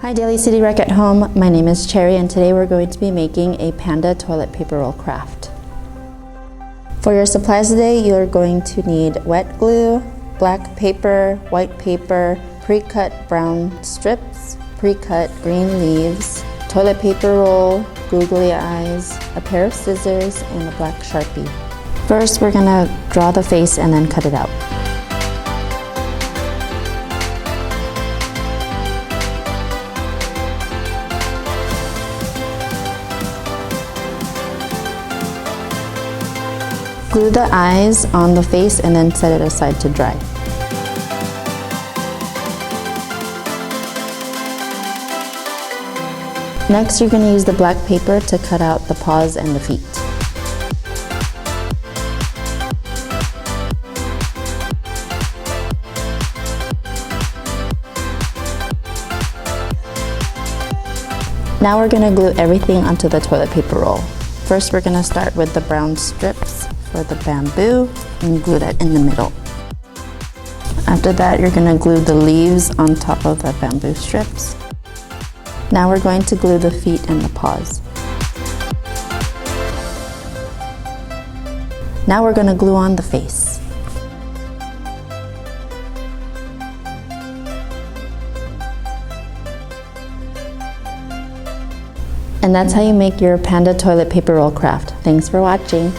Hi Daly City Rec at Home, my name is Cherry and today we're going to be making a Panda toilet paper roll craft. For your supplies today, you're going to need wet glue, black paper, white paper, pre-cut brown strips, pre-cut green leaves, toilet paper roll, googly eyes, a pair of scissors, and a black Sharpie. First, we're gonna draw the face and then cut it out. Glue the eyes on the face and then set it aside to dry. Next, you're going to use the black paper to cut out the paws and the feet. Now we're going to glue everything onto the toilet paper roll. First, we're going to start with the brown strips for the bamboo and glue that in the middle. After that, you're going to glue the leaves on top of the bamboo strips. Now we're going to glue the feet and the paws. Now we're going to glue on the face. And that's how you make your Panda toilet paper roll craft. Thanks for watching.